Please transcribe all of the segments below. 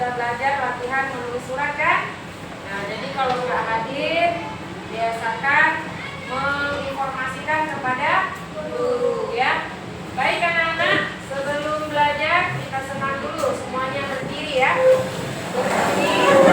sudah belajar latihan menulis surat kan? Nah, jadi kalau nggak hadir, biasakan menginformasikan kepada guru ya. Baik anak-anak, sebelum belajar kita senam dulu, semuanya berdiri ya. Berdiri.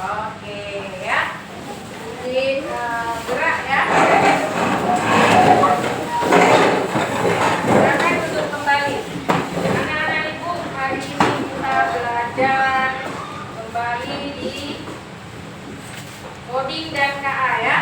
Oke ya, jadi gerak ya. Silakan duduk kembali. Anak-anak ibu, hari ini kita belajar kembali di coding dan KA ya.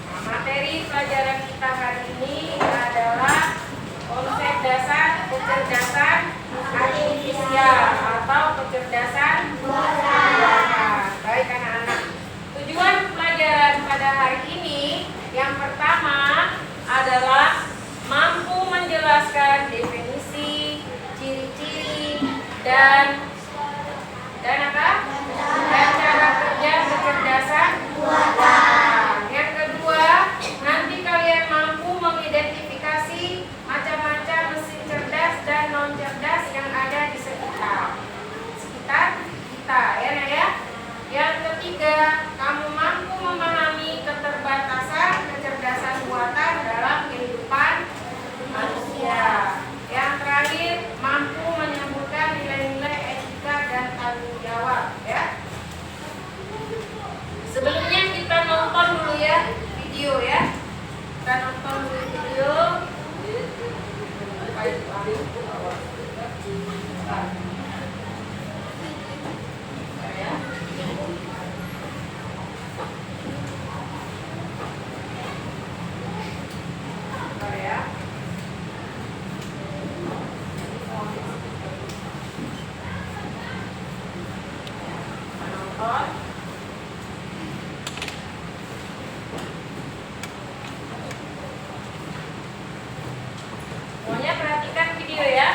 Nah, materi pelajaran kita hari ini adalah konsep dasar kecerdasan artifisial atau kecerdasan buatan. Baik anak-anak, tujuan pelajaran pada hari ini yang pertama adalah mampu menjelaskan definisi, ciri-ciri dan apa? Dan cara kerja kecerdasan buatan. Yang kedua, nanti kalian mampu mengidentifikasi macam-macam mesin cerdas dan non cerdas yang ada di sekitar kita ya Nak ya. Yang ketiga, kamu mampu memahami keterbatasan kecerdasan buatan dalam kehidupan manusia. Yang terakhir, mampu menyebutkan nilai-nilai etika dan tanggung jawab ya. Sebelumnya kita nonton dulu ya video ya. Kita nonton dulu video. Semuanya perhatikan video ya.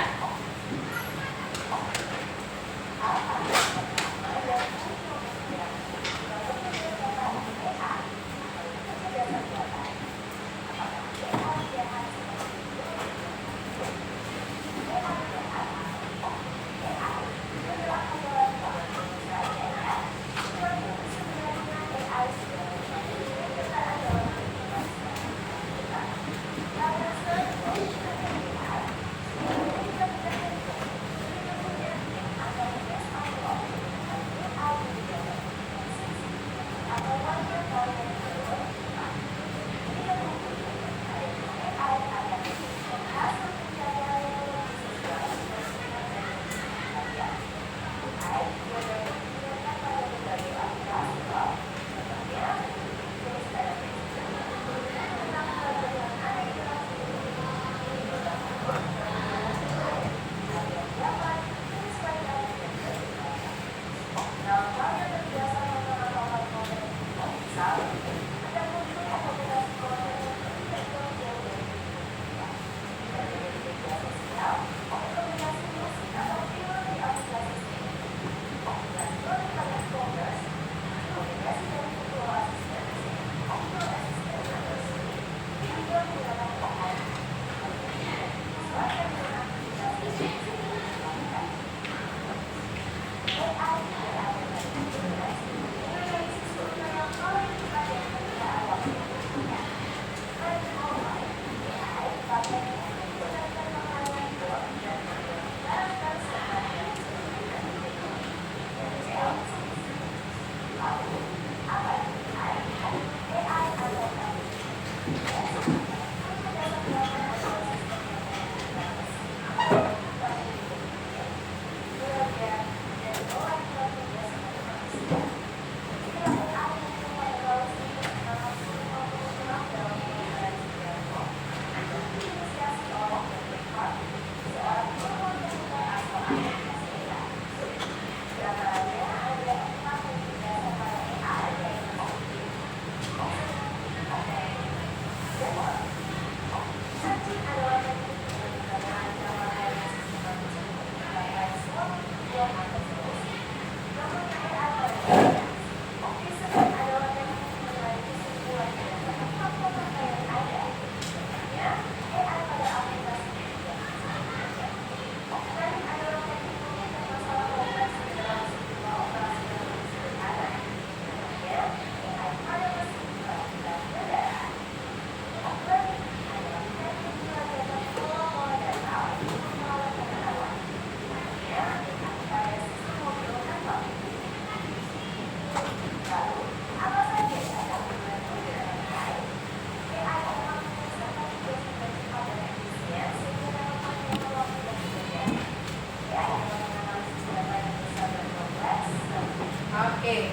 Oke,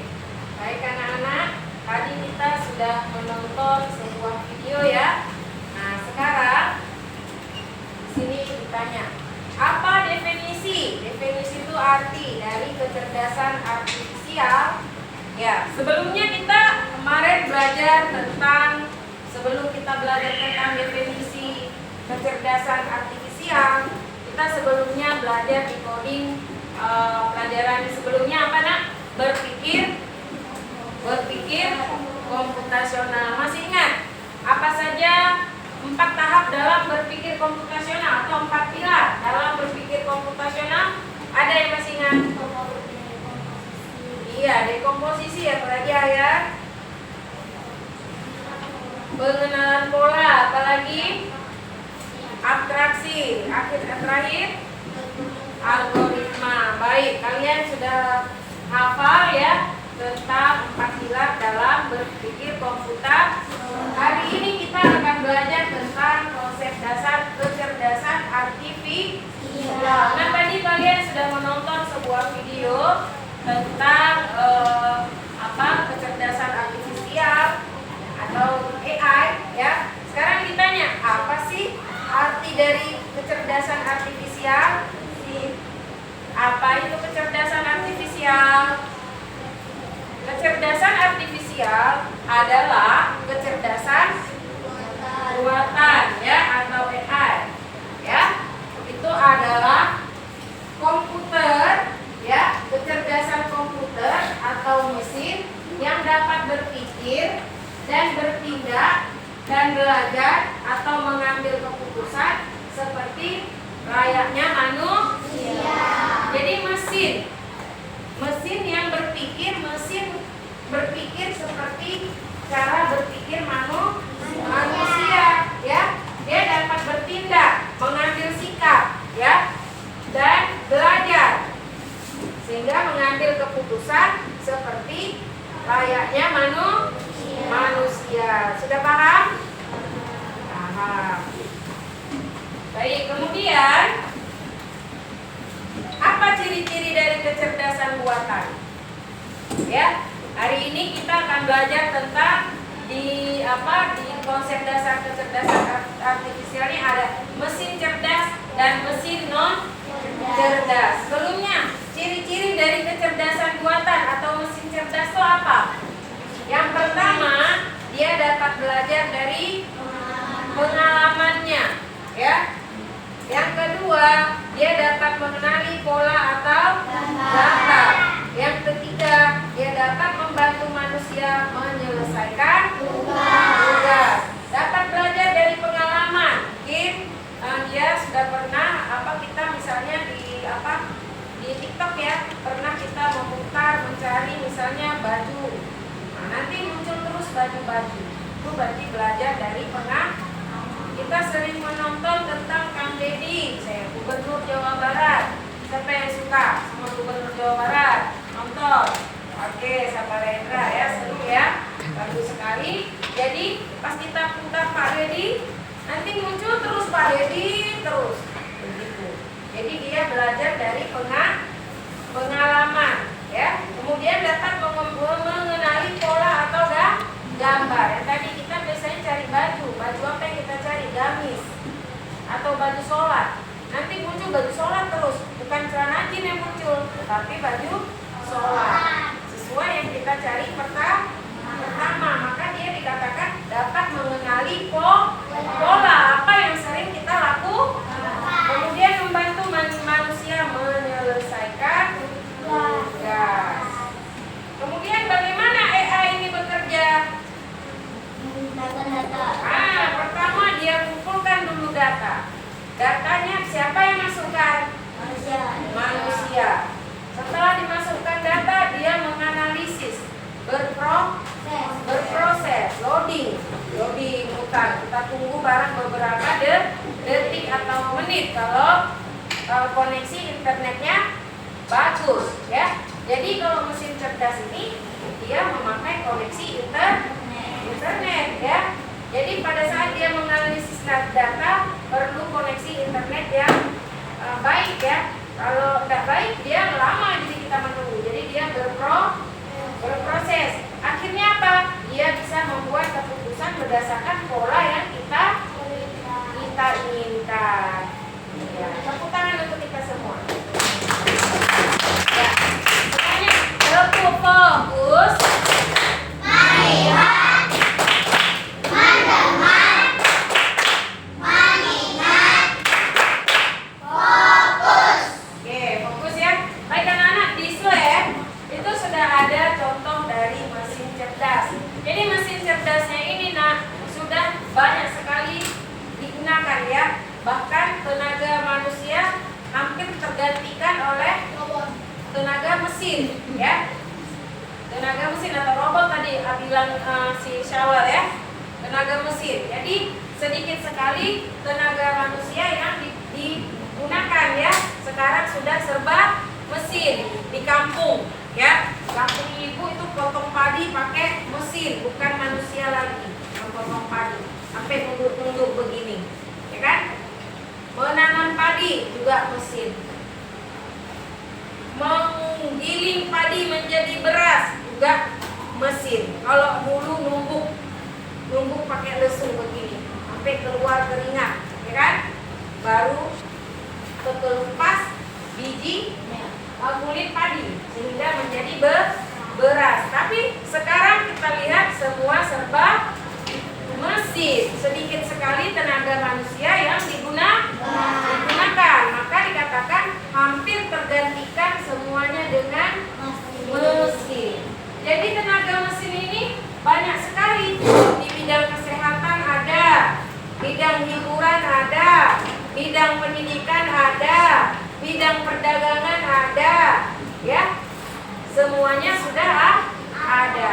baik anak-anak, tadi kita sudah menonton sebuah video ya. Nah sekarang sini ditanya, apa definisi? Definisi itu arti dari kecerdasan artifisial. Ya, sebelumnya kita kemarin belajar tentang, sebelum kita belajar tentang definisi kecerdasan artifisial, kita sebelumnya belajar di coding. Pelajaran sebelumnya apa nak? Berpikir komputasional. Masih ingat apa saja 4 tahap dalam berpikir komputasional atau 4 pilar dalam berpikir komputasional? Ada yang masih ingat? Iya, dekomposisi, apalagi ya? Pengenalan pola, apalagi? Abstraksi, terakhir algoritma. Baik, kalian sudah hafal ya tentang 4 pilar dalam berpikir komputer. Hari ini kita akan belajar tentang konsep dasar kecerdasan artifisial. Nah, tadi kalian sudah menonton sebuah video tentang kecerdasan artifisial atau AI ya. Sekarang ditanya, apa sih arti dari kecerdasan artifisial? Apa itu kecerdasan artifisial? Kecerdasan artifisial adalah kecerdasan buatan ya, atau AI ya. Itu adalah komputer ya, kecerdasan komputer atau mesin yang dapat berpikir dan bertindak dan belajar atau mengambil keputusan seperti layaknya manusia. Jadi mesin yang berpikir, mesin berpikir seperti cara berpikir manusia ya. Dia dapat bertindak, mengambil sikap ya, dan belajar sehingga mengambil keputusan seperti layaknya manusia. Sudah paham? Paham. Baik, kemudian apa ciri-ciri dari kecerdasan buatan? Ya, hari ini kita akan belajar tentang di konsep dasar kecerdasan artifisial ini ada mesin cerdas dan mesin non cerdas. Sebelumnya, ciri-ciri dari kecerdasan buatan atau mesin cerdas itu apa? Yang pertama, dia dapat belajar dari pengalamannya, ya. Yang kedua, dia dapat mengenali pola atau data. Yang ketiga, dia dapat membantu manusia menyelesaikan tugas. Dapat belajar dari pengalaman. Mungkin dia sudah pernah kita misalnya di TikTok ya, pernah kita memutar mencari misalnya baju. Nah, nanti muncul terus baju-baju. Itu berarti belajar dari pengalaman. Kita sering menonton tentang Kang Deddy, Gubernur Jawa Barat. Siapa yang suka sama Gubernur Jawa Barat? Nonton. Oke, sama Rendra ya, seru ya, bagus sekali. Jadi pas kita putar Pak Deddy, nanti muncul terus Pak Deddy terus, begitu. Jadi dia belajar dari pengalaman, ya. Kemudian dapat mengenali pola atau gambar. Yang tadi kita biasanya cari baju apa yang kita cari? Gamis atau baju sholat. Nanti muncul baju sholat terus, bukan celana jeans yang muncul, tapi baju sholat sesuai yang kita cari pertama. Maka dia dikatakan dapat mengenali pola apa yang sering kita lakukan, kemudian membantu manusia menyelesaikan tugas. Kemudian bagaimana AI ini bekerja? Pertama dia kumpulkan dulu data. Datanya siapa yang masukkan? Manusia. Setelah dimasukkan data, dia menganalisis, berproses, loading mutar. Kita tunggu barang beberapa detik atau menit kalau koneksi internetnya bagus, ya. Jadi kalau mesin cerdas ini dia memakai koneksi internet, ya. Jadi pada saat dia menganalisis data perlu koneksi internet yang baik, ya. Kalau tidak baik dia lama jadi kita menunggu. Jadi dia berdasarkan pola yang kita inginkan. Ya, tepuk tangan untuk kita semua. Ya, semuanya cukup fokus. Melihat, mendengar, mengingat, fokus. Oke, fokus ya. Baik anak-anak, di slide itu sudah ada contoh dari mesin cerdas. Jadi mesin cerdasnya ini sudah banyak sekali digunakan ya. Bahkan tenaga manusia hampir tergantikan oleh tenaga mesin ya. Tenaga mesin atau robot tadi bilang si Syawal ya. Tenaga mesin. Jadi sedikit sekali tenaga manusia yang digunakan ya. Sekarang sudah serba mesin di kampung ya. Kampung ibu itu potong padi pakai mesin, bukan manusia lagi memotong padi sampai nunduk-nunduk begini, ya kan? Menanam padi juga mesin. Menggiling padi menjadi beras juga mesin. Kalau dulu numbuk pakai lesung begini sampai keluar keringat, ya kan? Baru kelupas biji kulit padi sehingga menjadi beras. Tapi sekarang kita lihat semua serba mesin. Sedikit sekali tenaga manusia yang digunakan. Maka dikatakan hampir tergantikan semuanya dengan mesin. Jadi tenaga mesin ini banyak sekali. Di bidang kesehatan ada, bidang hiburan ada, bidang pendidikan ada, bidang perdagangan ada, ya. Semuanya sudah ada.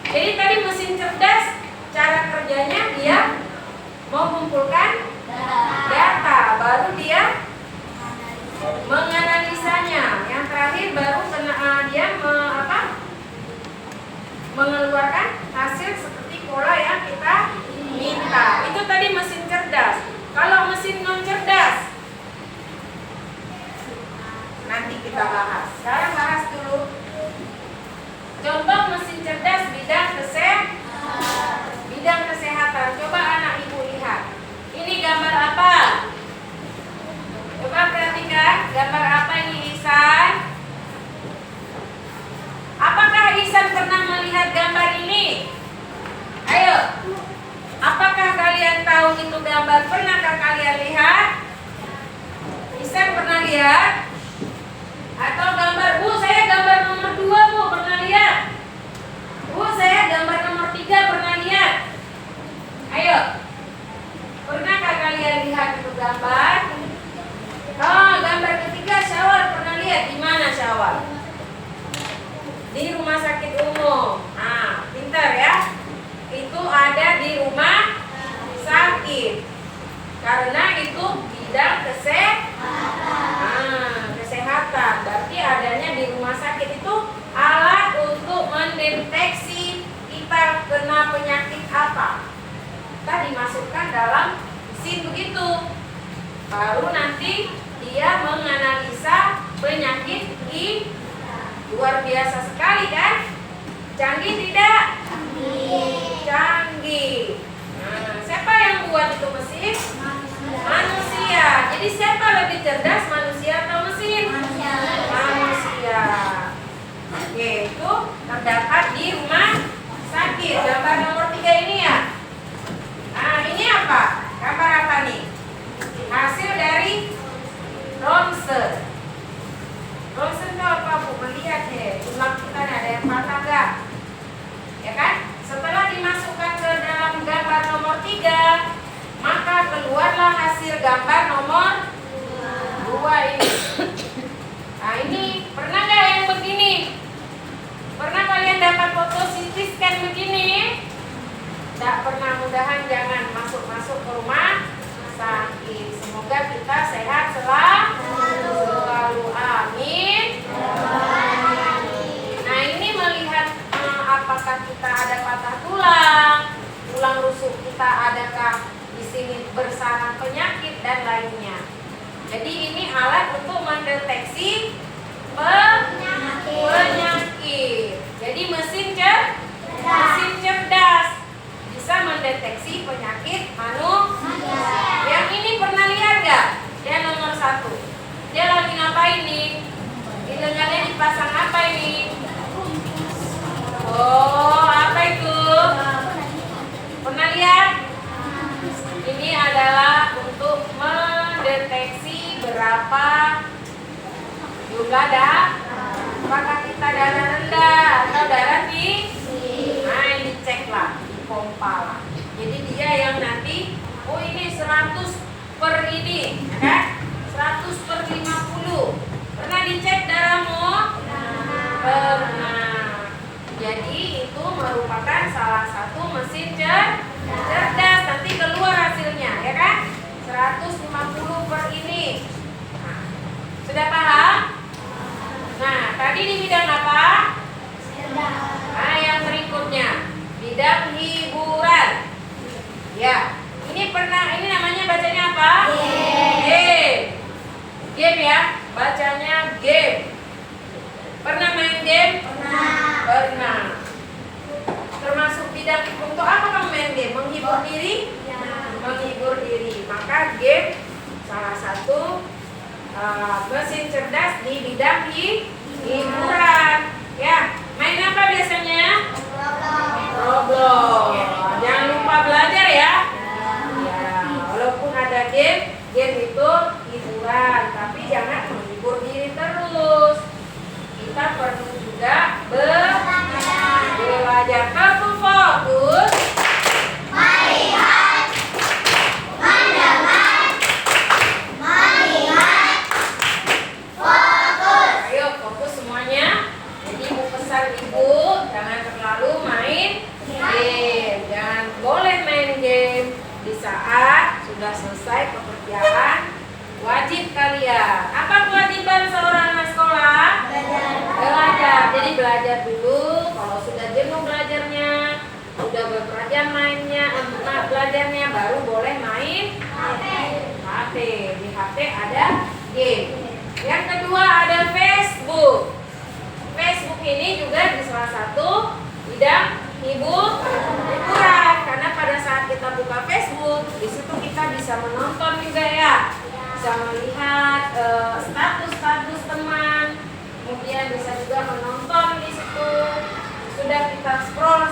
Jadi tadi mesin cerdas, cara kerjanya dia mengumpulkan data, baru dia menganalisanya. Yang terakhir baru dia mengeluarkan hasil seperti pola yang kita minta. Itu tadi mesin cerdas. Kalau mesin non cerdas, nanti kita bahas. Sekarang bahas dulu contoh mesin cerdas bidang kesehatan. Coba anak ibu lihat. Ini gambar apa? Coba perhatikan, gambar apa ini Ihsan? Apakah Ihsan pernah melihat gambar ini? Ayo. Apakah kalian tahu itu gambar? Pernahkah kalian lihat? Ihsan pernah lihat? Atau gambar, Bu, saya gambar nomor 2, Bu, pernah lihat? Bu, saya gambar nomor 3 pernah lihat? Ayo. Pernahkah kalian lihat itu gambar? Oh, gambar ketiga Syawal pernah lihat. Di mana Syawal? Di rumah sakit umum. Nah, pintar ya. Itu ada di rumah sakit. Karena itu bidang kesehatan. Berarti adanya di rumah sakit itu alat untuk mendeteksi kita kena penyakit apa. Kita dimasukkan dalam mesin begitu. Baru nanti dia menganalisa penyakit ini. Luar biasa sekali kan? Canggih tidak? Canggih. Nah, siapa yang buat itu mesin? Manusia. Jadi siapa lebih cerdas, manusia atau mesin? Manusia. Oke, itu terdapat di rumah sakit. Gambar nomor 3 ini ya. Nah, ini apa? Gambar apa nih? Hasil dari ronsen. Ronsen itu apa, Bu? Melihat deh, tulang kita ada yang patah gak? Ya kan? Setelah dimasukkan ke dalam gambar nomor 3, maka keluarlah hasil gambar nomor 2 ini. Nah, ini pernah gak yang begini? Pernah kalian dapat foto CT scan begini? Tidak pernah, mudahan jangan masuk-masuk ke rumah sakit. Semoga kita sehat selalu. Amin. Nah, ini melihat apakah kita ada patah tulang rusuk kita adakah di sini bersarang penyakit dan lainnya. Jadi ini alat untuk mendeteksi penyakit. Jadi mesin cerdas bisa mendeteksi Sudah paham? Nah, tadi di bidang apa? Nah, yang berikutnya bidang hiburan. Ya, ini namanya bacanya apa? Game. Game ya, bacanya game. Pernah main game? Pernah. Termasuk bidang untuk apa kamu main game? Menghibur diri? Menghibur diri. Maka game salah satu mesin cerdas di bidang hiburan. Ya, main apa biasanya? Roblox. Jangan lupa belajar ya. Ya, walaupun ada game itu hiburan, tapi jangan menghibur diri terus. Kita perlu juga belajar. Kartu fokus. Melihat, mendengar, melihat, fokus. Ayo fokus semuanya. Jadi mau pesan ibu, jangan terlalu main game. Jangan boleh main game di saat sudah selesai pekerjaan wajib kalian. Apa kewajiban seorang anak sekolah? Belajar. Jadi belajar dulu. Kalau sudah jenuh belajarnya, sudah beberapa jam mainnya, belajarnya, baru boleh main HP. Di HP ada game. Yang kedua ada Facebook. Facebook ini juga di salah satu bidang hiburan, karena pada saat kita buka Facebook, di situ kita bisa menonton juga ya, bisa melihat status teman, kemudian bisa juga menonton di situ. Sudah kita scroll,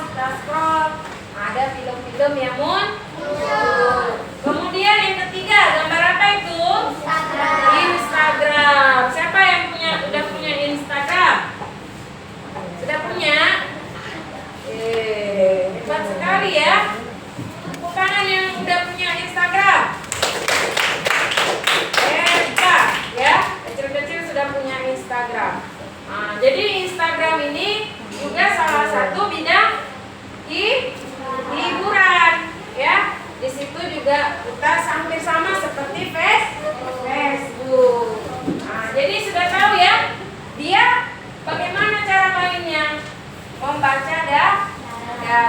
ada film-film yang muncul. Kemudian yang ketiga, gambar apa itu? Instagram. Siapa yang udah punya Instagram? Sudah punya? Hebat sekali ya. Tepuk tangan yang udah punya Instagram. Hebat ya. Kecil-kecil sudah punya Instagram. Nah, jadi Instagram ini juga salah satu bidang hiburan ya. Di situ juga kita hampir sama seperti Facebook. Nah, jadi sudah tahu ya, dia bagaimana cara mainnya? Membaca data,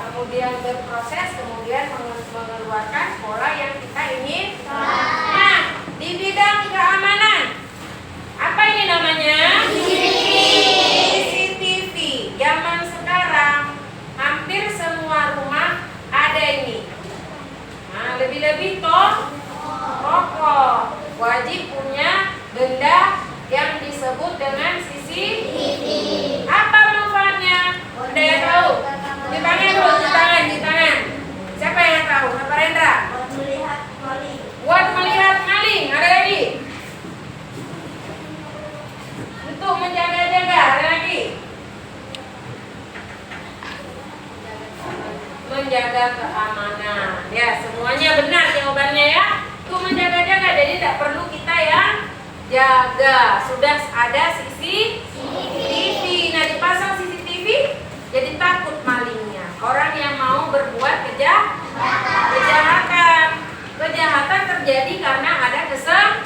kemudian berproses, kemudian mengeluarkan pola yang kita ingin. Nah, di bidang keamanan, apa ini namanya? CCTV. Zaman sekarang hampir semua rumah ada ini. Nah, lebih-lebih toko wajib punya benda yang disebut dengan CCTV. Apa manfaatnya? Ada yang tahu? Di tangan dulu, di tangan. Siapa yang tahu? Pak Rendra? Buat melihat maling. Ada lagi? Untuk menjaga-jaga. Ada lagi? Menjaga keamanan. Ya, semuanya benar jawabannya ya. Untuk menjaga-jaga, jadi tidak perlu kita yang jaga. Sudah ada CCTV. Nah, dipasang CCTV, jadi takut malingnya. Orang yang mau berbuat kejahatan terjadi karena ada kesempatan.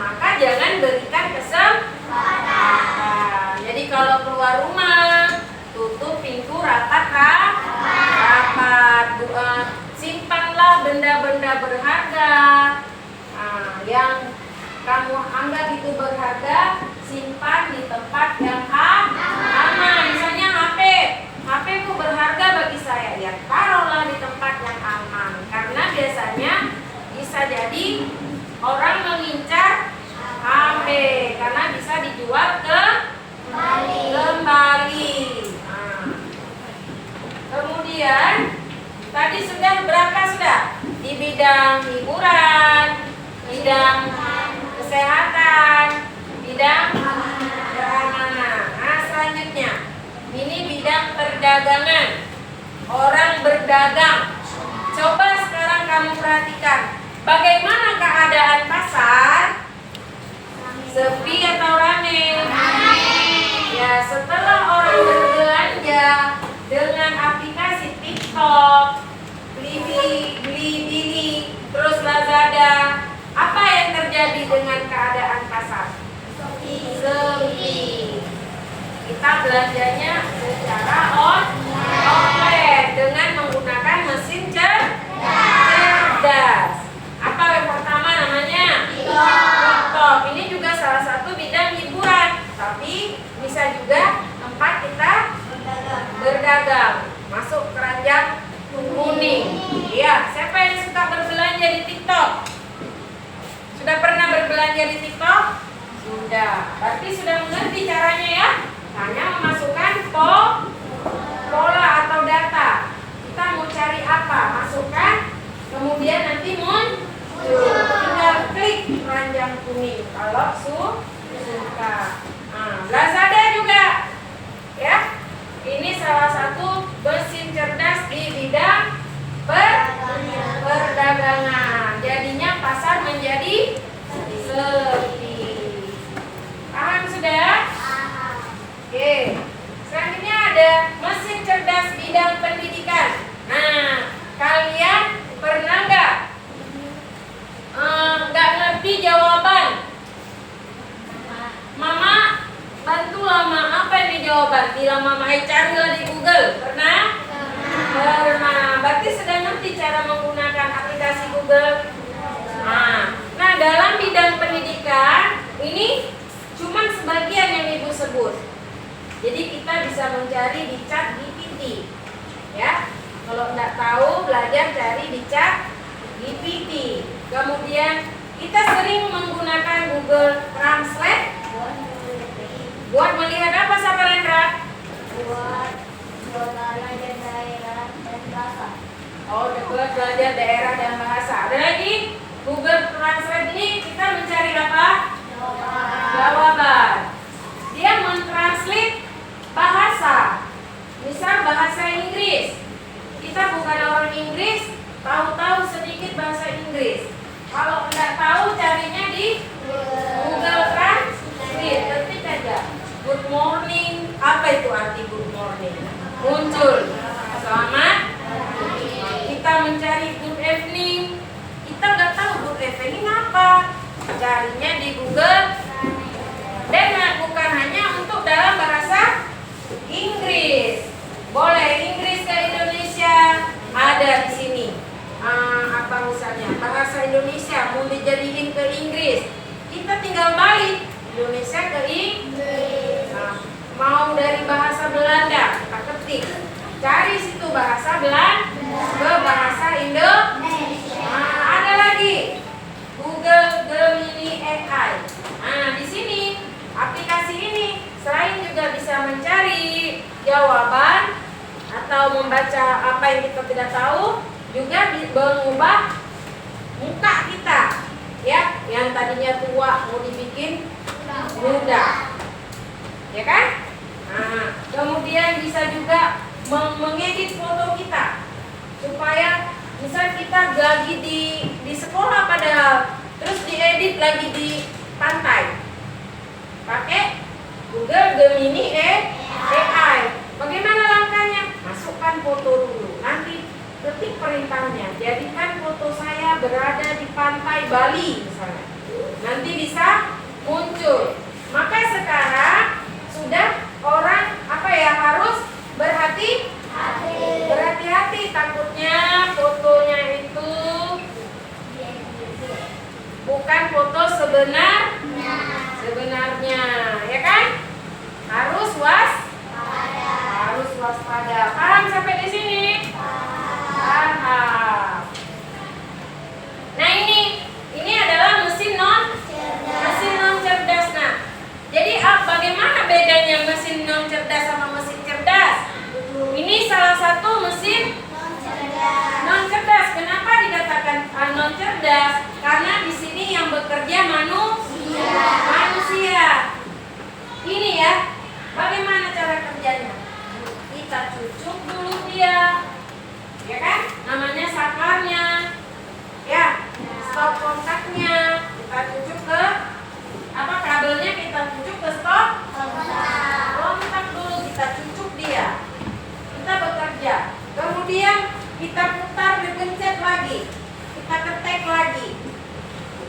Maka jangan berikan kesempatan. Jadi kalau keluar rumah, tutup pintu rapat. Simpanlah benda-benda berharga. Yang kamu anggap itu berharga, simpan di tempat yang aman. Misalnya HP itu berharga bagi saya, ya taruhlah di tempat yang aman. Karena biasanya bisa jadi orang mengincar HP karena bisa dijual kembali. Kemudian tadi sudah berapa sudah? Di bidang hiburan, bidang kesehatan, bidang keamanan. Nah, selanjutnya ini bidang perdagangan. Orang berdagang. Coba sekarang kamu perhatikan bagaimana keadaan pasar? Sepi atau rame? Ya, setelah orang berbelanja dengan aplikasi TikTok, Blibli, terus Lazada, apa yang terjadi? terjadi dengan keadaan pasar? Sepi. Kita belanjanya secara online dengan menggunakan mesin cerdas. Apa yang pertama namanya? TikTok. Ini juga salah satu bidang hiburan, tapi bisa juga tempat kita berdagang. Masuk keranjang kuning. Iya, siapa yang suka berbelanja di TikTok? Sudah pernah berbelanja di TikTok? Sudah. Berarti sudah mengerti caranya ya? Hanya memasukkan pola atau data. Kita mau cari apa? Masukkan, kemudian nanti muncul. Tinggal klik keranjang kuning kalau suka. Lazada juga, ya. Ini salah satu mesin cerdas di bidang perdagangan. Jadinya pasar menjadi sepi. Paham sudah? Oke. Selanjutnya ada mesin cerdas bidang pendidikan. Nah, kalian pernah nggak ngerti jawaban? Mama, bantulah Mama, apa ini jawaban? Bilang Mama, carilah di Google. Pernah? Pernah. Berarti sudah ngerti cara menggunakan aplikasi Google. Nah, dalam bidang pendidikan ini cuma sebagian yang Ibu sebut. Jadi kita bisa mencari di ChatGPT. Ya. Kalau nggak tahu, belajar cari di ChatGPT. Kemudian kita sering menggunakan Google Translate. Buat melihat apa, Sabar Rendra? Buat belajar daerah dan bahasa. Oh, buat belajar daerah dan bahasa. Ada lagi? Google Translate ini kita mencari apa? Jawaban. Dia mentranslate bahasa. Misal bahasa Inggris. Kita bukan orang Inggris, tahu-tahu sedikit bahasa Inggris. Kalau nggak tahu, carinya di Google Translate. Ketik aja good morning. Apa itu arti good morning? Muncul. Selamat. Kita mencari good evening. Kita nggak tahu good evening apa. Carinya di Google. Dan bukan hanya untuk dalam bahasa Inggris. Boleh Inggris ke Indonesia, ada di sini. Apa misalnya bahasa Indonesia mau dijadiin ke Inggris, kita tinggal balik Indonesia ke Inggris. Mau dari bahasa Belanda, kita ketik, cari situ bahasa Belanda ke bahasa Indonesia. Ada lagi Google Gemini AI. Di sini aplikasi ini selain juga bisa mencari jawaban atau membaca apa yang kita tidak tahu, juga mengubah muka kita, ya, yang tadinya tua mau dibikin muda, ya kan? Kemudian bisa juga mengedit foto kita supaya misal kita lagi di sekolah padahal, terus diedit lagi di pantai, pakai Google Gemini AI. Bagaimana langkahnya? Masukkan foto dulu, nanti ketik perintahnya, jadikan foto saya berada di pantai Bali misalnya. Nanti bisa muncul. Maka sekarang sudah orang harus berhati-hati, takutnya fotonya itu bukan foto sebenarnya, ya kan? Harus waspada. Paham sampai di sini? Paham. Nah, ini adalah mesin non cerdas. Nah, jadi bagaimana bedanya mesin non cerdas sama mesin cerdas? Ini salah satu mesin non cerdas. Kenapa dikatakan non cerdas? Karena di sini yang bekerja manusia. Ini ya, bagaimana cara kerjanya? Kita cucuk dulu dia, ya kan? Namanya sakarnya, ya. Stop kontaknya kita cucuk ke kabelnya, kita cucuk ke stop kontak dulu, kita cucuk dia, kita bekerja. Kemudian kita putar, dipencet lagi, kita ketik lagi.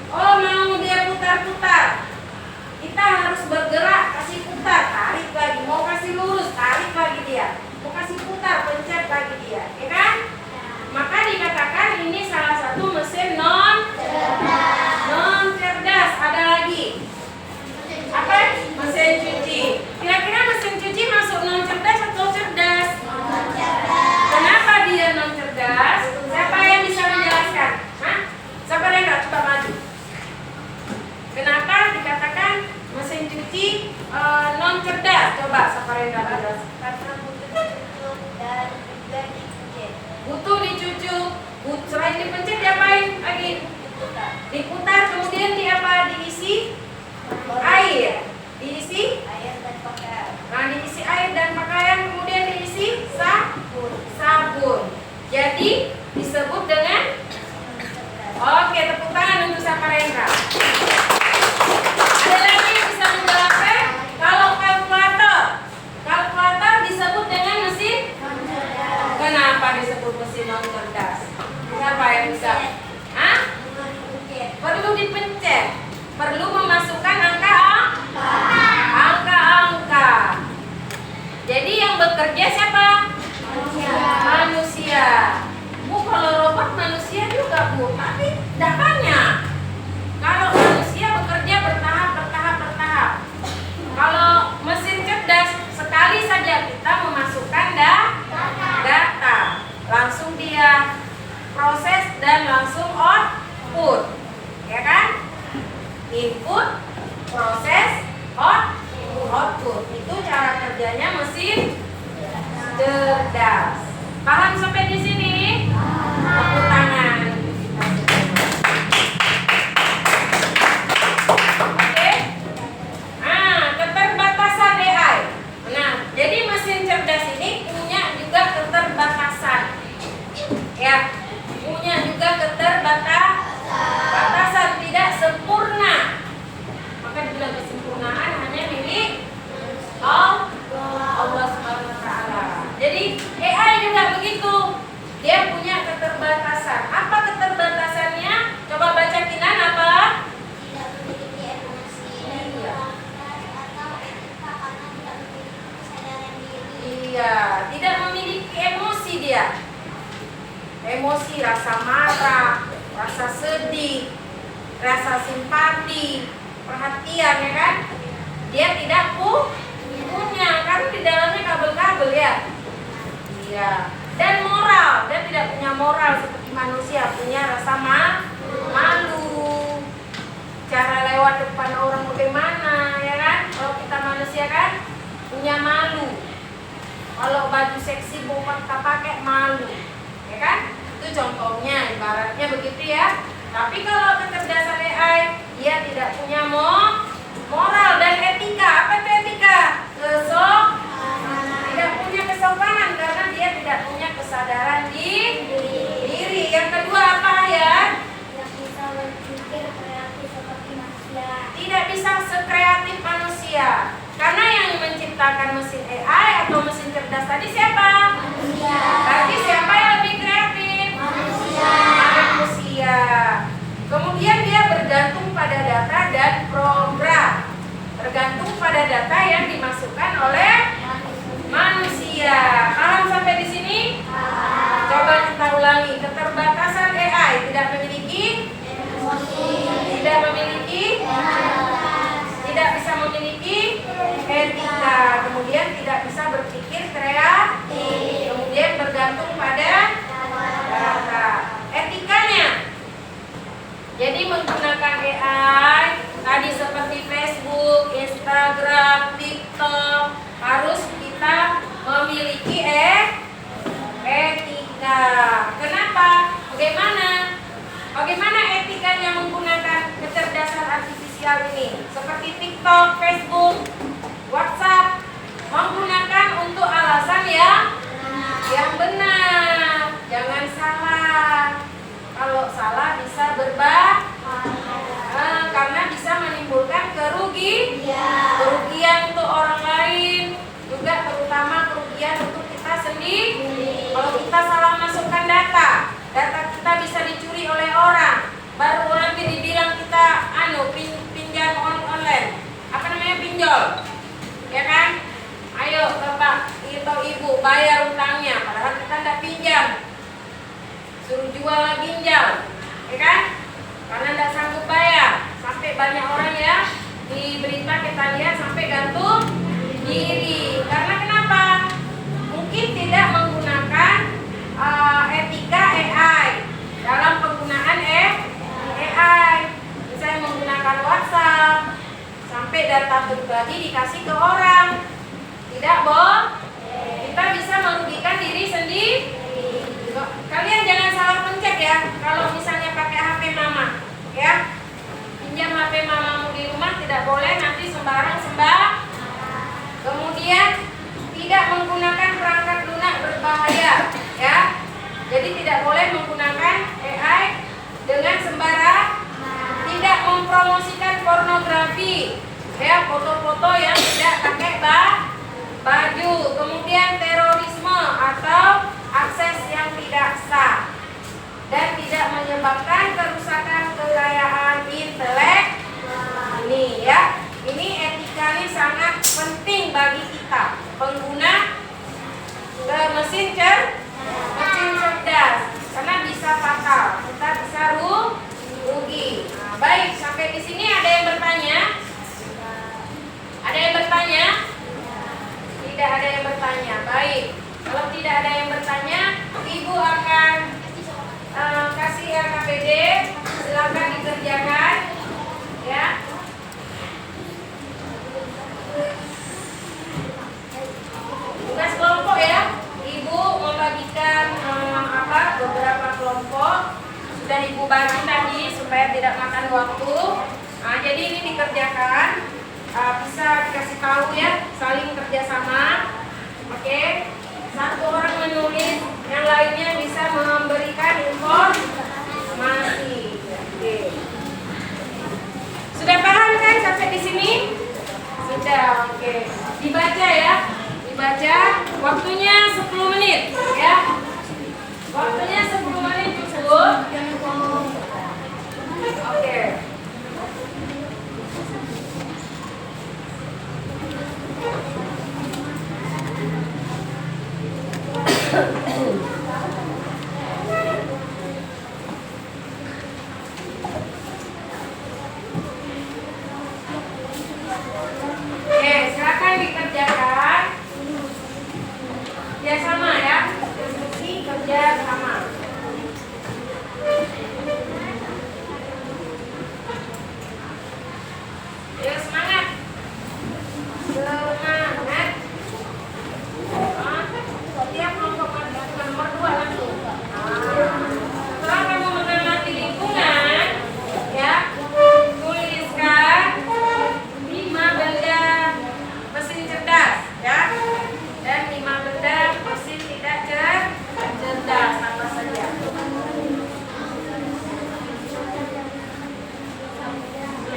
Oh, mau dia putar-putar. Kita harus bergerak, kasih putar, tarik lagi. Mau kasih lurus, tarik lagi dia. Mau kasih putar, pencet lagi dia, ya kan? Maka dikatakan ini salah satu mesin non cerdas. Ada lagi apa? Mesin cuci. Kira-kira mesin cuci masuk non cerdas atau cerdas? Kenapa dia non cerdas? Siapa yang bisa menjelaskan? Hah? Siapa yang nggak coba maju? Kenapa dikatakan mesin cuci non cerdas? Coba siapa yang nggak jelas? Karena butuh dicucuk dan juga dicuci. Butuh dicucuk. Selain dipencet diapain lagi? Diputar, kemudian diisi air. Diisi Air dan pakaian. Nah, diisi air dan pakaian, kemudian diisi sabun. Jadi disebut dengan oke, tepuk tangan untuk Saparendra. Ada lagi yang bisa menjelaskan? Kalau kalkulator disebut dengan mesin. Kenapa disebut mesin non cerdas? Siapa yang bisa? Hah? Perlu dipencet. Perlu memasukkan angka. Jadi yang bekerja siapa? Manusia. Bu, kalau robot manusia juga, Bu, tapi tidak banyak. Kalau manusia bekerja bertahap. Kalau mesin cerdas, sekali saja kita memasukkan data, langsung dia proses dan langsung output, ya kan? Input, proses, output. Itu cara kerjanya mesin cerdas. Paham sampai di sini? Tepuk tangan. Oke. Nah, keterbatasan AI. Nah, jadi mesin cerdas ini punya juga keterbatasan. Ya, punya juga keterbatasan, tidak sempurna. Maka dibilang kesempurnaan hanya milik Allah Subhanahu wa taala. Jadi AI juga begitu. Dia punya keterbatasan. Apa keterbatasannya? Coba baca Kinan apa? Tidak memiliki emosi dan atau etika karena tidak memiliki kesadaran diri. Iya, tidak memiliki emosi dia. Emosi, rasa marah, rasa sedih, rasa simpati, perhatian, ya kan? Dia tidak punya, karena di dalamnya kabel-kabel ya. Iya. Dan moral, dia tidak punya moral seperti manusia, punya rasa malu. Cara lewat depan orang bagaimana, ya kan? Kalau kita manusia kan punya malu. Kalau baju seksi bukan kita pakai malu, ya kan? Itu contohnya, ibaratnya begitu ya. Tapi kalau kecerdasan AI, dia tidak punya moral dan etika. Apa itu etika? Tidak punya kesopanan karena dia tidak punya kesadaran diri. Yang kedua apa ya? Tidak bisa berpikir kreatif seperti manusia. Tidak bisa sekreatif manusia. Karena yang menciptakan mesin AI atau mesin cerdas tadi siapa? Manusia. Tapi siapa yang lebih kreatif? Manusia. Kemudian dia bergantung pada data dan program. Tergantung pada data yang dimasukkan oleh manusia. Paham sampai di sini? Coba kita ulangi. Keterbatasan AI tidak memiliki tidak bisa memiliki etika, kemudian tidak bisa berpikir kreatif, kemudian bergantung pada data. Etikanya, jadi menggunakan AI tadi seperti Facebook, Instagram, TikTok, harus kita memiliki etika. Kenapa? Bagaimana etikanya menggunakan kecerdasan artifisial ini? Seperti TikTok, Facebook, WhatsApp, menggunakan untuk alasan yang benar. Jangan salah. Kalau salah bisa karena bisa menimbulkan kerugian untuk orang lain, juga terutama kerugian untuk kita sendiri. Kalau kita salah masukkan data kita bisa dicuri oleh orang. Baru orang dibilang kita pinjol, ya kan? Ayo bapak atau ibu bayar utangnya, padahal kita tidak pinjam, suruh jual ginjal, ya kan? Karena tidak sanggup bayar. Sampai banyak orang ya di berita kita lihat sampai gantung diri. Karena kenapa? Mungkin tidak menggunakan etika AI dalam penggunaan AI. Misalnya menggunakan WhatsApp, sampai data pribadi dikasih ke orang. Tidak, kita bisa merugikan diri sendiri. Kalian jangan salah pencet ya. Kalau misalnya pakai HP mama, ya, pinjam HP mamamu di rumah tidak boleh nanti sembarang. Kemudian tidak menggunakan perangkat lunak berbahaya, ya. Jadi tidak boleh menggunakan AI dengan sembarang. Tidak mempromosikan pornografi, ya, foto-foto yang tidak pakai baju. Kemudian terorisme atau akses yang tidak sah, dan tidak menyebabkan kerusakan kekayaan intelek. Ini ya, ini etikanya sangat penting bagi kita pengguna mesin cerdas, karena bisa fatal, kita bisa rugi. Nah, baik, sampai di sini ada yang bertanya? Ada yang bertanya? Tidak ada yang bertanya. Baik, kalau tidak ada yang bertanya, ibu akan kasih RKPD, silakan dikerjakan, ya. Tugas kelompok ya, ibu membagikan beberapa kelompok. Sudah ibu bagi tadi supaya tidak makan waktu. Nah, jadi ini dikerjakan, bisa dikasih tahu ya, saling kerjasama. Oke, satu orang menulis, yang lainnya bisa memberikan informasi. Oke. Sudah paham kan sampai di sini? Sudah, oke. Dibaca ya, dibaca. Waktunya 10 menit, ya. Waktunya 10 menit cukup. Oke. Oke, silakan dikerjakan. Ya sama ya, diskusi kerja sama. Ya semangat, semangat. Setiap kelompok nomor 2 langsung. Setelah kamu mengamati lingkungan, ya, tuliskan 5 benda mesin cerdas, ya, dan 5 benda mesin tidak cerdas, apa saja.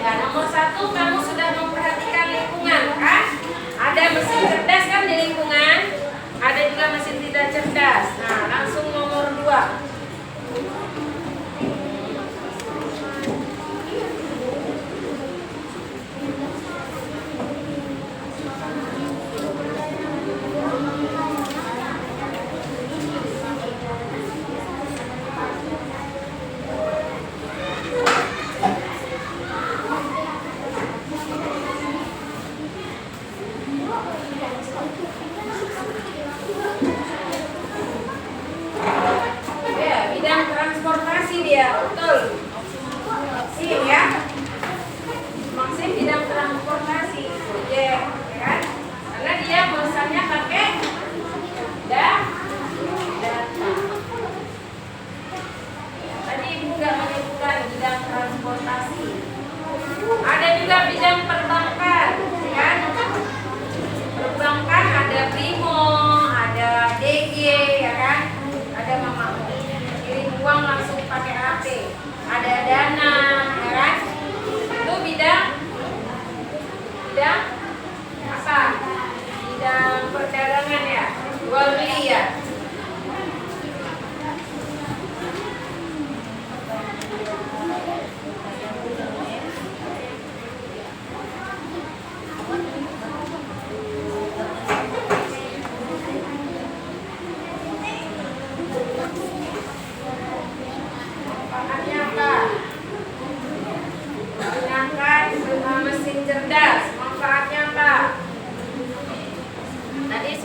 Ya, nomor 1 kamu sudah memperhatikan lingkungan kan? Ada mesin cerdas kan di lingkungan? Ada juga mesin tidak cerdas. Nah, langsung nomor 2. Ya, bidang transportasi dia, betul. Maksim ya. Maksim bidang transportasi, Gojek, ya kan? Karena dia pesannya pakai data. Tadi ibu nggak menyebutkan bidang transportasi. Ada juga bidang perbankan, kan? Perbankan ada Primo, ada DG, ya kan? Ada Mama kirim uang langsung pakai HP. Ada Dana, ya kan? Itu bidang apa? Bidang perdagangan ya, jual beli ya.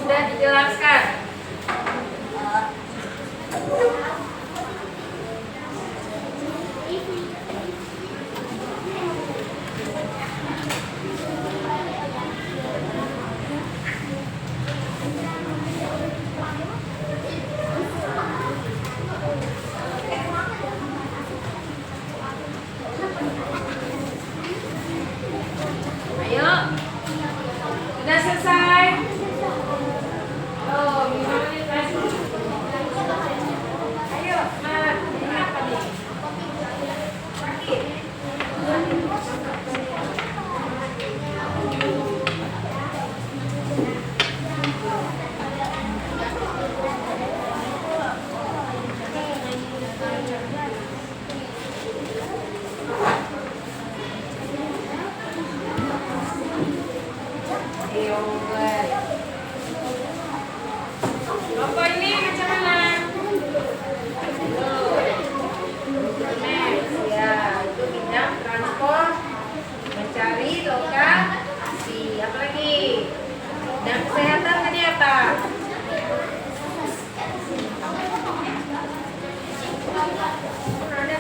sudah dijelaskan. Ayo, sudah selesai. Oh, gimana nih guys? Ayo, semangat. Ini apa nih? Sakit. Yogurt. Kelompok ini macam mana? Next, ya, itu bidang transport, mencari lokasi. Apa lagi? Bidang kesehatan tadi apa? Ada.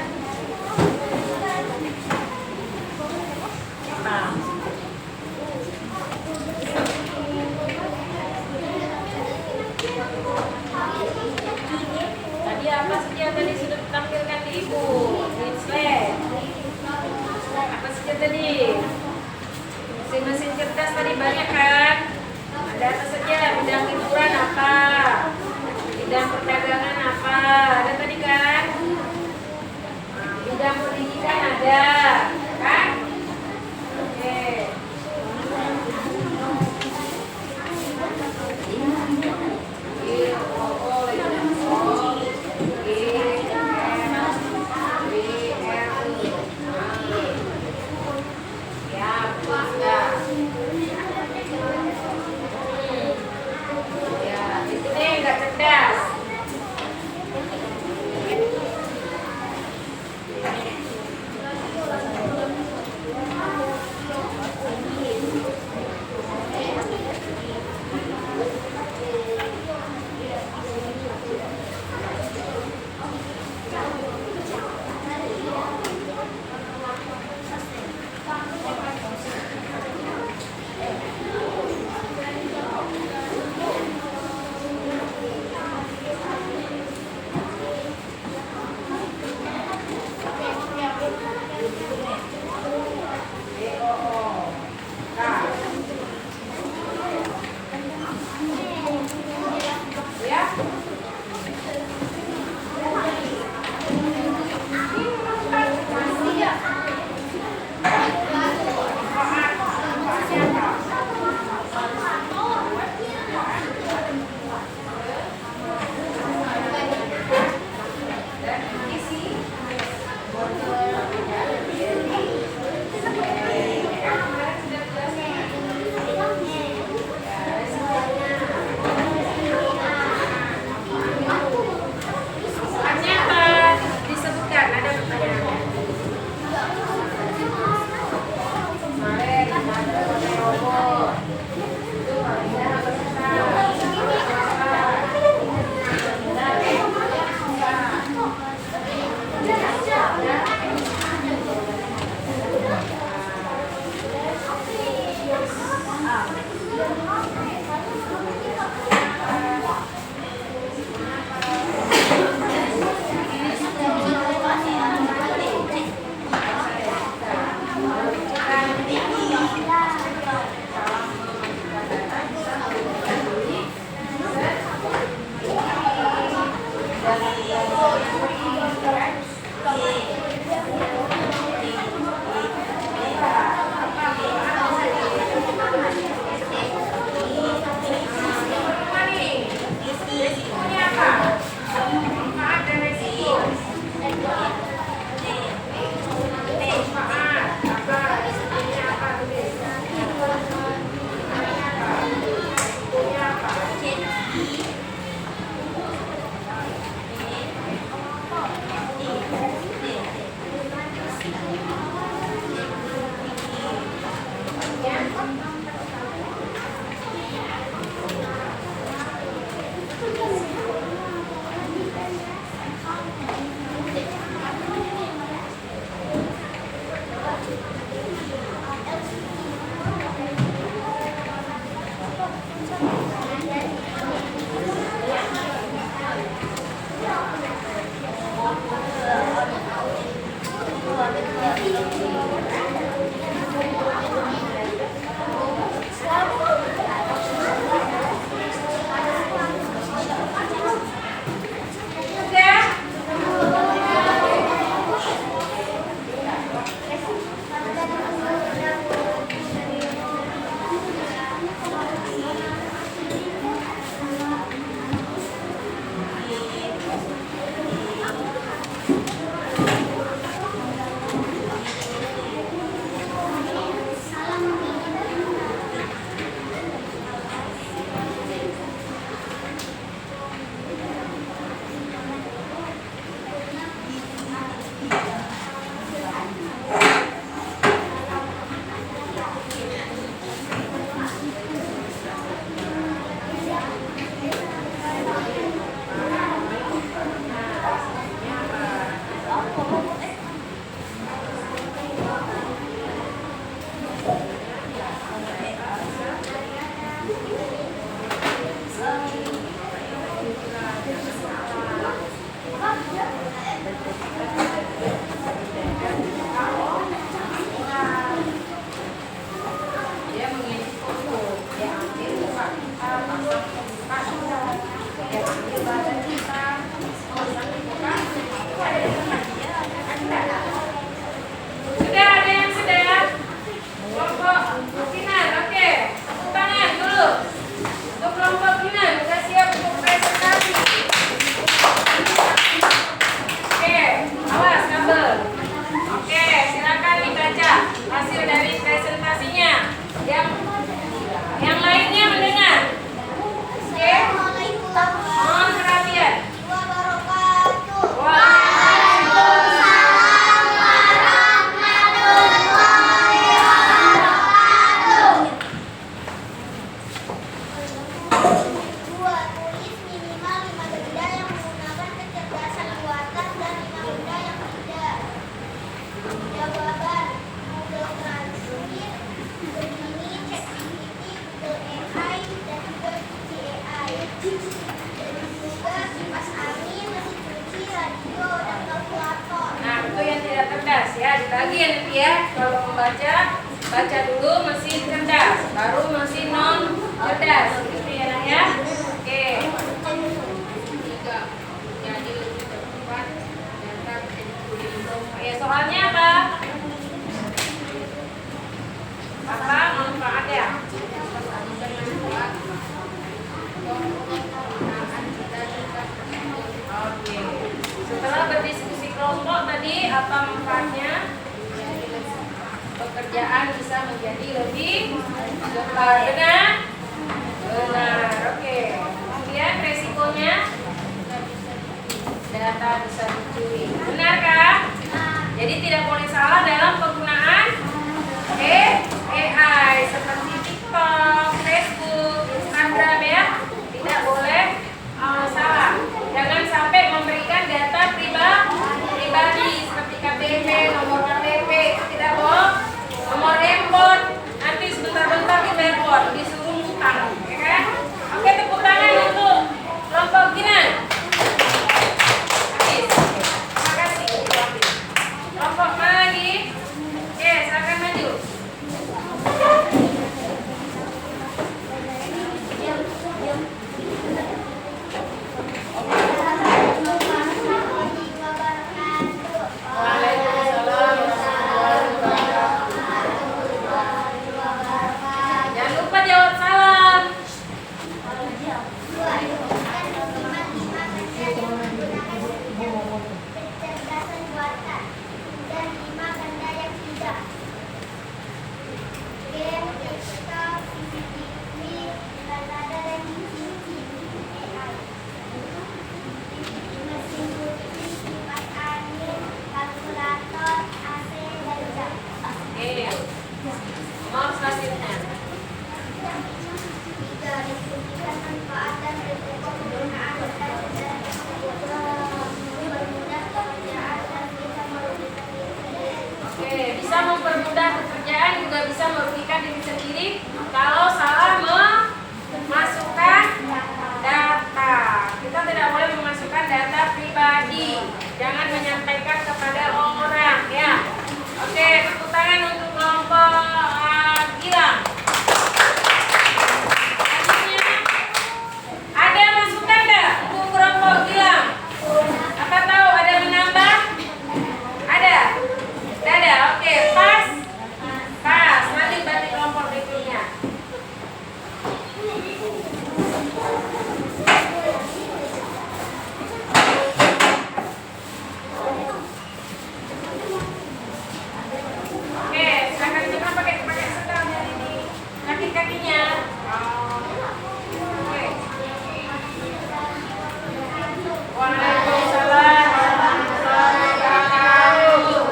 Apa? Tadi apa saja tadi sudah ditampilkan di ibu? Slide. Apa saja tadi? Mesin-mesin cerdas tadi banyak kan? Ada apa saja? Bidang hiburan apa? Bidang perdagangan apa? Ada tadi kan? Bidang pendidikan ada, kan? Oke. ya. Kalau membaca, baca dulu mesin cerdas, baru mesin non cerdas. Gitu ya nak ya. Oke. Jadi lebih cepat data ya, soalnya apa? Apa manfaatnya? Oke. Setelah berdiskusi kelompok tadi, apa manfaatnya? Pekerjaan bisa menjadi lebih cepat. Benar? Benar. Oke. Kemudian resikonya data bisa dicuri. Benarkah? Jadi tidak boleh salah dalam penggunaan AI seperti TikTok, Facebook, Instagram ya. Tidak boleh salah. Jangan sampai memberikan data pribadi seperti KTP, nomor KTP, itu tidak boleh. Nomor handphone, nanti sebentar-bentar di telepon, disuruh ngutang, ya kan? Oke, tepuk tangan untuk kelompok Ginan. Habis. Terima kasih. Kelompok mana lagi? Oke, silakan maju. Jangan lupa jawab salam. Kecerdasan buatan dan 5 benda yang tidak. Game, TikTok, CCTV, kalkulator dan AI. Mesin cuci, kipas angin, kalkulator, AC dan jam. Oke. Nomor selanjutnya. 3. Diskusikan manfaat dan risiko penggunaan data cerdas. Mempermudah pekerjaan dan bisa merugikan diri sendiri. Oke, bisa mempermudah pekerjaan juga bisa merugikan diri sendiri kalau salah memasukkan data. Kita tidak boleh memasukkan data pribadi. Jangan menyampaikan kepada orang ya. Oke, tepuk tangan untuk kelompok Gilang. Selanjutnya, ada masukan enggak untuk kelompok Gilang? Apa tahu ada menambah? Ada? Tidak ada. Oke, pas. Pas. Lanjut berarti kelompok berikutnya. Oke, silakan coba pakai sedang dari ini kaki-kakinya. Oke. Waalaikumsalam warahmatullahi wabarakatuh.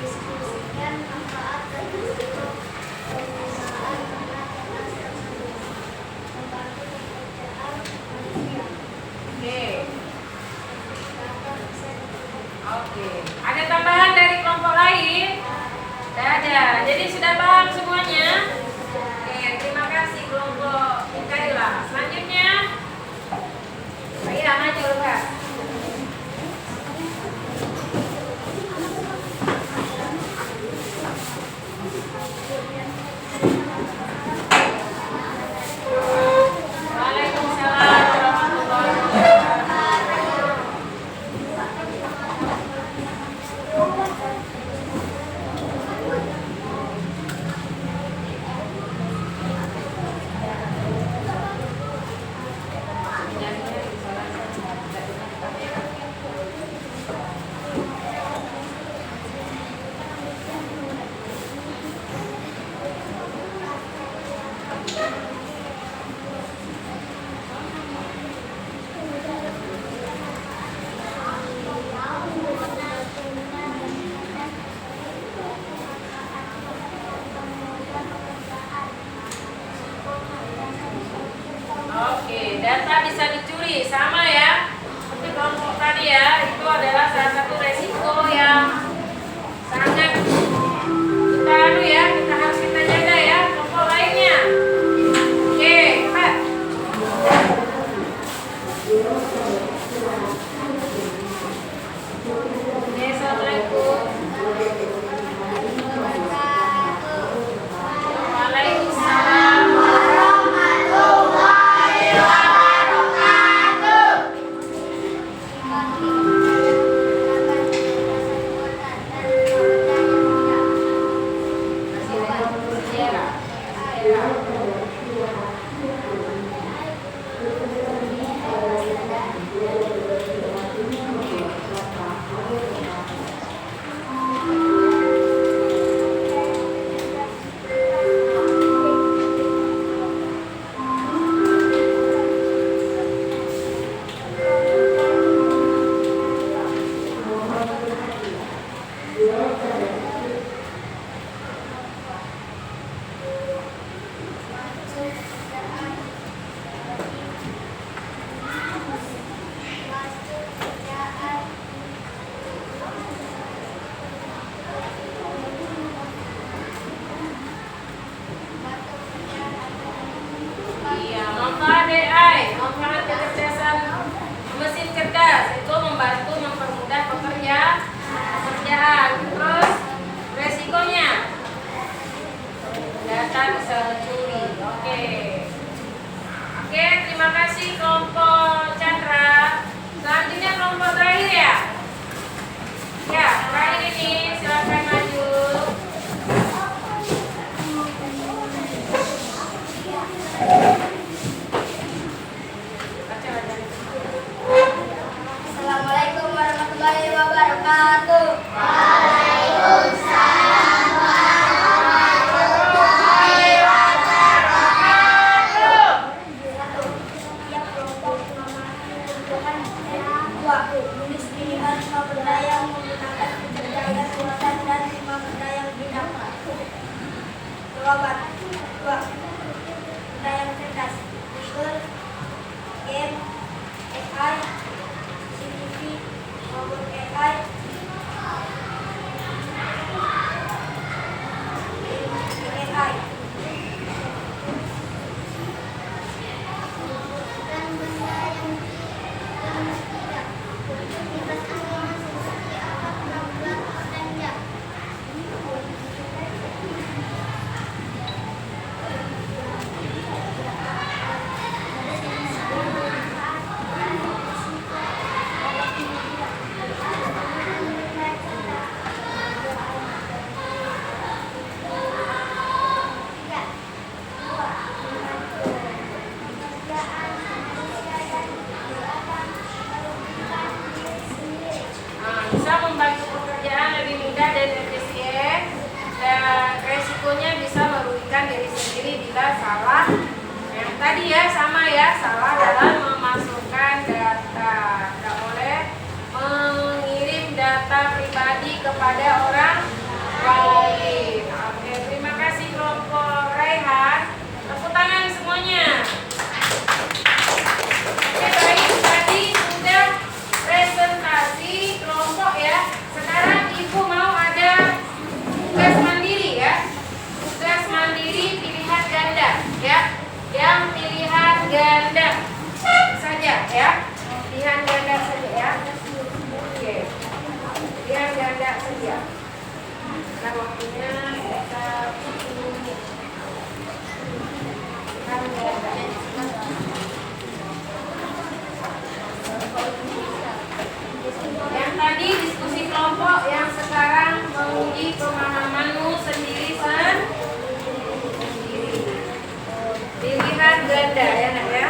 Diskusikan manfaat dan risiko penggunaan data cerdas tersebut. Membantu pekerjaan manusia. Oke. Data bisa digunakan. Oke. Ada tambahan dari kelompok lain? Tidak ada. Jadi sudah paham semuanya? Oke, terima kasih kelompok Mikaela. Selanjutnya, Baiklah, maju Lukas. Waalaikumsalam warahmatullahi wabarakatuh. Masih ada sejarah. Iya, manfaat AI, manfaat kecerdasan mesin cerdas itu membantu mempermudah pekerjaan. Terus resikonya data bisa dicuri. Oke, terima kasih kelompok Chandra. Selanjutnya kelompok terakhir ya. Ya, terakhir ini silakan maju. Assalamualaikum warahmatullahi wabarakatuh. Menulis pilihan 5 benda yang menggunakan kecerdasan buatan dan 5 benda yang tidak. Jawaban 2. Benda yang cerdas. Google, game, AI, CCTV, robot AI, AI. Dan benda yang tidak. Bebas aktivitas seperti apa penampilan orangnya. Bisa membantu pekerjaan lebih mudah dan efisien, dan resikonya bisa merugikan diri sendiri bila salah. Yang tadi ya sama ya, salah dalam memasukkan data. Tidak boleh mengirim data pribadi kepada orang lain. Oke, terima kasih kelompok Raihan. Tepuk tangan semuanya. Oke, baik, tadi sudah presentasi kelompok ya. Sekarang Ibu mau ada tugas mandiri ya. Tugas mandiri pilihan ganda ya. Yang pilihan ganda saja ya. Pilihan ganda saja ya. Oke. Pilihan ganda saja. Nah, waktunya sekitar 10 menit. Pilihan ganda. Yang tadi diskusi kelompok, yang sekarang menguji pemahamanmu sendiri. Pilihan ganda ya nak ya.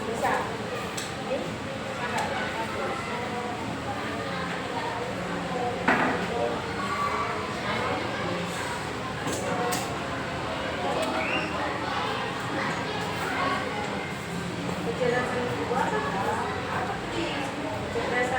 Bisa. Kecerdasan kedua apa? Kecerdasan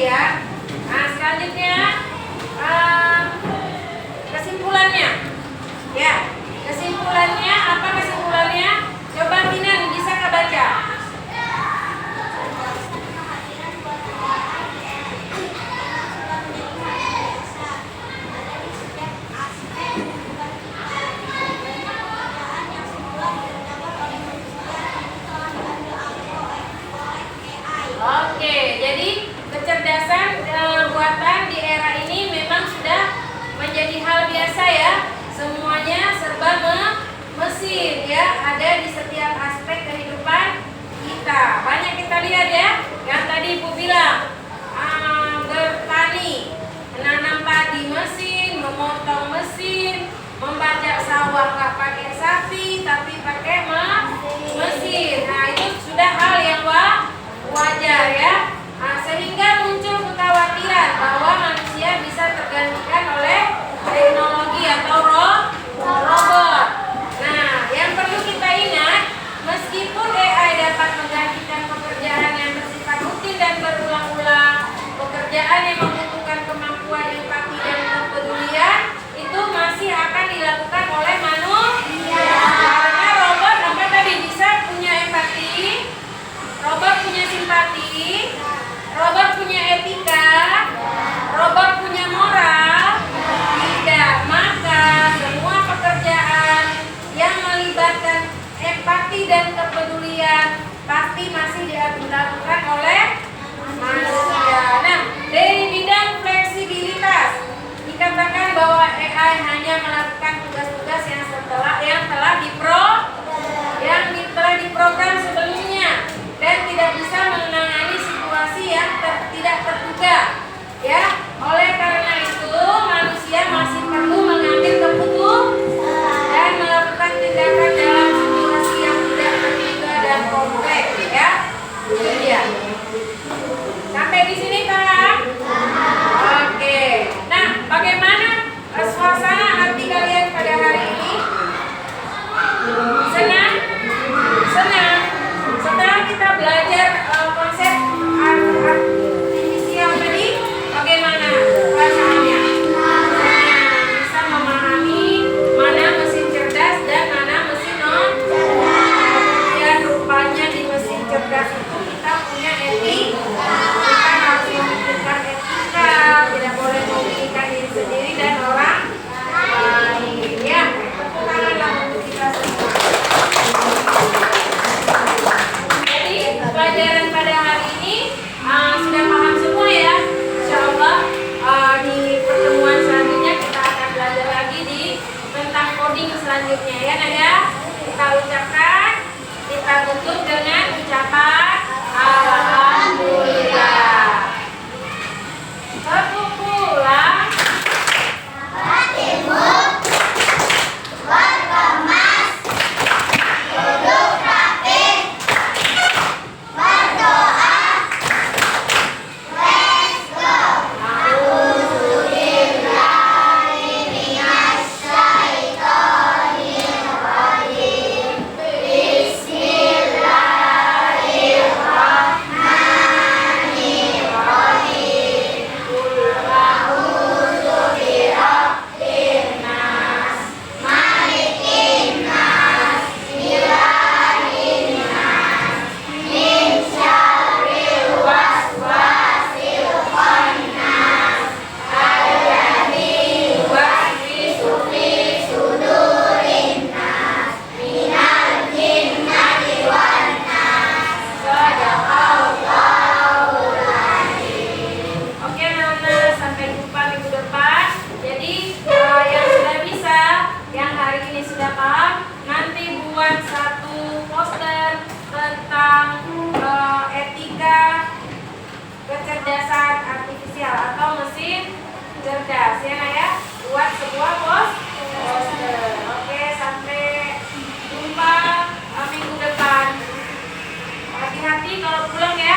ya. Nah, selanjutnya kesimpulannya. Ya, kesimpulannya apa kesimpulannya? Coba Kinan bisa kebaca. Oke, jadi kecerdasan buatan di era ini memang sudah menjadi hal biasa ya. Semuanya serba mesin ya, ada di setiap aspek kehidupan kita. Banyak kita lihat ya, yang tadi Ibu bilang bertani, menanam padi mesin, memotong mesin, membajak sawah nggak pakai sapi tapi pakai mesin. Nah, itu sudah hal yang wajar ya. Nah, sehingga muncul kekhawatiran bahwa manusia bisa tergantikan oleh teknologi atau robot. Nah, yang perlu kita ingat, meskipun AI dapat menggantikan pekerjaan yang bersifat rutin dan berulang-ulang, pekerjaan yang membutuhkan kemampuan empati dan kepedulian itu masih akan dilakukan oleh manusia. Karena robot apa tadi bisa punya empati, robot punya simpati, robot punya etika, robot punya moral. Tidak, maka semua pekerjaan yang melibatkan empati dan kepedulian pasti masih dilakukan oleh manusia. Nah, dari bidang fleksibilitas dikatakan bahwa AI hanya melakukan tugas-tugas yang telah diprogram sebelumnya dan tidak bisa menangani situasi yang tidak terduga. Ya, oleh karena itu manusia masih perlu mengambil keputusan dan melakukan tindakan dalam situasi yang tidak terduga dan kompleks. Ya, itu dia. Sampai di sini paham? Oke. Nah, bagaimana suasana hati kalian pada hari ini? Senang? Senang. Setelah kita belajar konsep artifisial tadi, bagaimana perasaannya? Bisa memahami mana mesin cerdas dan mana mesin non cerdas. Ya, rupanya di mesin cerdas itu kita punya etika. Kita harus memikirkan etika, tidak boleh memikirkan diri sendiri dan orang lain. Ya, tepuk tanganlah untuk kita semua. Jadi pelajaran pada hari ini sudah paham semua ya. Insya Allah di pertemuan selanjutnya kita akan belajar lagi tentang coding selanjutnya ya Naya. Kita ucapkan, kita tutup dengan ucapan Alhamdulillah. Tepuk pulang. Kecerdasan artifisial atau mesin cerdas ya Naya, buat sebuah poster. Oke, sampai jumpa minggu depan. Hati-hati kalau pulang ya.